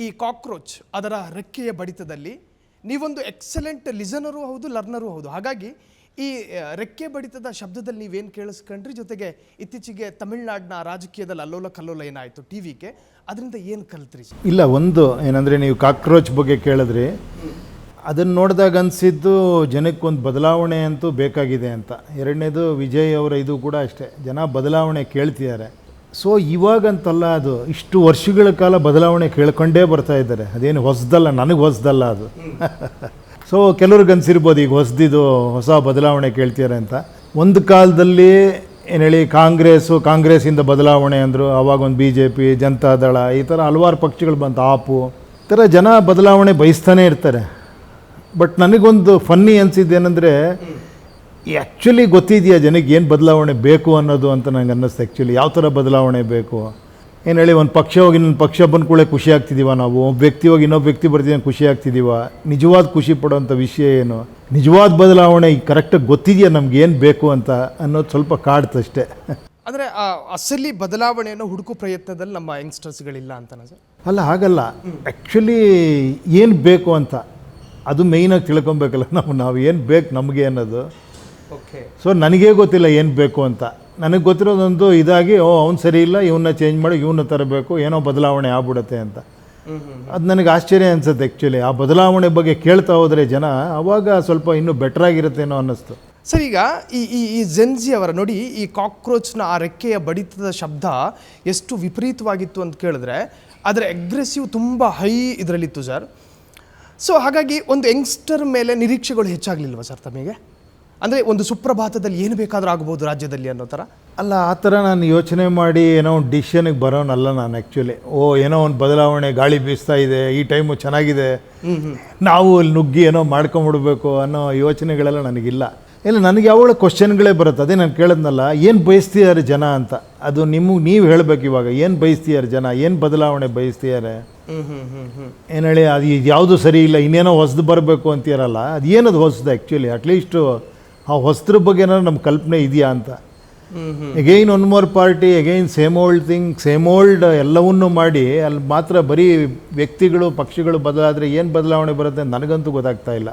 ಈ ಕಾಕ್ರೋಚ್ ಅದರ ರೆಕ್ಕೆಯ ಬಡಿತದಲ್ಲಿ ನೀವೊಂದು ಎಕ್ಸಲೆಂಟ್ ಲಿಸನರು ಹೌದು, ಲರ್ನರು ಹೌದು. ಹಾಗಾಗಿ ಈ ರೆಕ್ಕೆ ಬಡಿತದ ಶಬ್ದದಲ್ಲಿ ನೀವೇನು ಕೇಳಿಸ್ಕೊಂಡ್ರಿ, ಜೊತೆಗೆ ಇತ್ತೀಚೆಗೆ ತಮಿಳುನಾಡಿನ ರಾಜಕೀಯದಲ್ಲಿ ಅಲ್ಲೋಲ ಕಲ್ಲೋಲ ಏನಾಯಿತು ಟಿವಿಗೆ, ಅದರಿಂದ ಏನು ಕಲ್ತ್ರಿ? ಇಲ್ಲ, ಒಂದು ಏನಂದರೆ ನೀವು ಕಾಕ್ರೋಚ್ ಬಗ್ಗೆ ಕೇಳಿದ್ರಿ, ಅದನ್ನು ನೋಡಿದಾಗ ಅನಿಸಿದ್ದು ಜನಕ್ಕೊಂದು ಬದಲಾವಣೆ ಅಂತೂ ಬೇಕಾಗಿದೆ ಅಂತ. ಎರಡನೇದು ವಿಜಯ್ ಅವರ ಇದು ಕೂಡ ಅಷ್ಟೇ, ಜನ ಬದಲಾವಣೆ ಕೇಳ್ತಿದ್ದಾರೆ. ಸೊ ಇವಾಗಂತಲ್ಲ, ಅದು ಇಷ್ಟು ವರ್ಷಗಳ ಕಾಲ ಬದಲಾವಣೆ ಕೇಳ್ಕೊಂಡೇ ಬರ್ತಾ ಇದ್ದಾರೆ. ಅದೇನು ಹೊಸದಲ್ಲ, ನನಗೆ ಹೊಸದಲ್ಲ ಅದು. ಸೊ ಕೆಲವ್ರಿಗೆ ಅನಿಸಿರ್ಬೋದು ಈಗ ಹೊಸ ಬದಲಾವಣೆ ಕೇಳ್ತಿದ್ದಾರೆ ಅಂತ. ಒಂದು ಕಾಲದಲ್ಲಿ ಏನು ಹೇಳಿ ಕಾಂಗ್ರೆಸ್ಸಿಂದ ಬದಲಾವಣೆ ಅಂದರು, ಆವಾಗೊಂದು BJP, ಜನತಾದಳ, ಈ ಥರ ಹಲವಾರು ಪಕ್ಷಗಳು ಬಂತು, ಆಪು, ಈ ಥರ ಜನ ಬದಲಾವಣೆ ಬಯಸ್ತಾನೆ ಇರ್ತಾರೆ. ಬಟ್ ನನಗೊಂದು ಫನ್ನಿ ಅನಿಸಿದ್ದೇನೆಂದರೆ, ಆ್ಯಕ್ಚುಲಿ ಗೊತ್ತಿದೆಯಾ ಜನಕ್ಕೆ ಏನು ಬದಲಾವಣೆ ಬೇಕು ಅನ್ನೋದು ಅಂತ ನಂಗೆ ಅನ್ನಿಸ್ತು. ಆ್ಯಕ್ಚುಲಿ ಯಾವ ಥರ ಬದಲಾವಣೆ ಬೇಕು, ಏನು ಹೇಳಿ, ಒಂದು ಪಕ್ಷ ಹೋಗಿ ಇನ್ನೊಂದು ಪಕ್ಷ ಬಂದ ಕೂಡಲೇ ಖುಷಿ ಆಗ್ತಿದ್ದೀವ ನಾವು, ಒಬ್ಬ ವ್ಯಕ್ತಿ ಹೋಗಿ ಇನ್ನೊಬ್ಬ ವ್ಯಕ್ತಿ ಬರ್ತಿದ್ದಾನೆ ಖುಷಿ ಆಗ್ತಿದ್ದೀವ, ನಿಜವಾದ ಖುಷಿ ಪಡೋವಂಥ ವಿಷಯ ಏನು, ನಿಜವಾದ ಬದಲಾವಣೆ ಕರೆಕ್ಟಾಗಿ ಗೊತ್ತಿದೆಯಾ ನಮ್ಗೆ ಏನು ಬೇಕು ಅಂತ ಅನ್ನೋದು ಸ್ವಲ್ಪ ಕಾಡ್ತಷ್ಟೇ. ಅಂದರೆ ಅಸಲಿ ಬದಲಾವಣೆಯನ್ನು ಹುಡುಕು ಪ್ರಯತ್ನದಲ್ಲಿ ನಮ್ಮ ಯಂಗ್ಸ್ಟರ್ಸ್ಗಳಿಲ್ಲ ಅಂತನಾ ಸರ್? ಅಲ್ಲ, ಹಾಗಲ್ಲ. ಆ್ಯಕ್ಚುಲಿ ಏನು ಬೇಕು ಅಂತ ಅದು ಮೇಯ್ನಾಗಿ ತಿಳ್ಕೊಬೇಕಲ್ಲ ನಾವು ಏನು ಬೇಕು ನಮಗೆ ಅನ್ನೋದು. ಓಕೆ. ಸೊ ನನಗೇ ಗೊತ್ತಿಲ್ಲ ಏನು ಬೇಕು ಅಂತ. ನನಗೆ ಗೊತ್ತಿರೋದೊಂದು ಇದಾಗಿ, ಅವ್ನು ಸರಿ ಇಲ್ಲ, ಇವನ್ನ ಚೇಂಜ್ ಮಾಡಿ ಇವನ್ನ ತರಬೇಕು, ಏನೋ ಬದಲಾವಣೆ ಆಗ್ಬಿಡುತ್ತೆ ಅಂತ. ಅದು ನನಗೆ ಆಶ್ಚರ್ಯ ಅನಿಸುತ್ತೆ. ಆ್ಯಕ್ಚುಲಿ ಆ ಬದಲಾವಣೆ ಬಗ್ಗೆ ಕೇಳ್ತಾ ಹೋದರೆ ಜನ, ಆವಾಗ ಸ್ವಲ್ಪ ಇನ್ನೂ ಬೆಟ್ರಾಗಿರುತ್ತೇನೋ ಅನ್ನಿಸ್ತು. ಸರ್, ಈಗ ಈ ಜೆನ್ಜಿ ಅವರ ನೋಡಿ, ಈ ಕಾಕ್ರೋಚ್ನ ಆ ರೆಕ್ಕೆಯ ಬಡಿತದ ಶಬ್ದ ಎಷ್ಟು ವಿಪರೀತವಾಗಿತ್ತು ಅಂತ ಕೇಳಿದ್ರೆ, ಅದರ ಅಗ್ರೆಸಿವ್ ತುಂಬ ಹೈ ಇದರಲ್ಲಿತ್ತು ಸರ್. ಸೊ ಹಾಗಾಗಿ ಒಂದು ಯಂಗ್ಸ್ಟರ್ ಮೇಲೆ ನಿರೀಕ್ಷೆಗಳು ಹೆಚ್ಚಾಗಲಿಲ್ವ ಸರ್ ತಮಗೆ? ಅಂದರೆ ಒಂದು ಸುಪ್ರಭಾತದಲ್ಲಿ ಏನು ಬೇಕಾದರೂ ಆಗ್ಬೋದು ರಾಜ್ಯದಲ್ಲಿ ಅನ್ನೋ ಥರ? ಅಲ್ಲ, ಆ ಥರ ನಾನು ಯೋಚನೆ ಮಾಡಿ ಏನೋ ಒಂದು ಡಿಸಿಷನ್ಗೆ ಬರೋನಲ್ಲ ನಾನು. ಆ್ಯಕ್ಚುಲಿ ಏನೋ ಒಂದು ಬದಲಾವಣೆ, ಗಾಳಿ ಬೀಸ್ತಾ ಇದೆ, ಈ ಟೈಮು ಚೆನ್ನಾಗಿದೆ, ನಾವು ಅಲ್ಲಿ ನುಗ್ಗಿ ಏನೋ ಮಾಡ್ಕೊಂಬಿಡ್ಬೇಕು ಅನ್ನೋ ಯೋಚನೆಗಳೆಲ್ಲ ನನಗಿಲ್ಲ. ಇಲ್ಲ, ನನಗೆ ಯಾವಾಗ ಕ್ವಶನ್ಗಳೇ ಬರುತ್ತೆ. ಅದೇ ನಾನು ಕೇಳಿದ್ನಲ್ಲ, ಏನು ಬಯಸ್ತಿದ್ದಾರೆ ಜನ ಅಂತ. ಅದು ನೀವು ಹೇಳಬೇಕು ಇವಾಗ, ಏನು ಬಯಸ್ತಿದ್ದಾರೆ ಜನ, ಏನು ಬದಲಾವಣೆ ಬಯಸ್ತಿದ್ದಾರೆ. ಏನು ಹೇಳಿ, ಅದು ಯಾವುದು ಸರಿ ಇಲ್ಲ, ಇನ್ನೇನೋ ಹೊಸದು ಬರಬೇಕು ಅಂತೀರಲ್ಲ, ಅದು ಏನದು ಹೊಸದು ಆ್ಯಕ್ಚುಲಿ? ಅಟ್ಲೀಸ್ಟು ಆ ಹೊಸದ್ರ ಬಗ್ಗೆ ಏನಾದ್ರು ನಮ್ಮ ಕಲ್ಪನೆ ಇದೆಯಾ ಅಂತ. Again one more party, again same old thing, same old ಎಲ್ಲವನ್ನೂ ಮಾಡಿ ಅಲ್ಲಿ ಮಾತ್ರ ಬರೀ ವ್ಯಕ್ತಿಗಳು, ಪಕ್ಷಗಳು ಬದಲಾದರೆ ಏನು ಬದಲಾವಣೆ ಬರುತ್ತೆ ನನಗಂತೂ ಗೊತ್ತಾಗ್ತಾ ಇಲ್ಲ.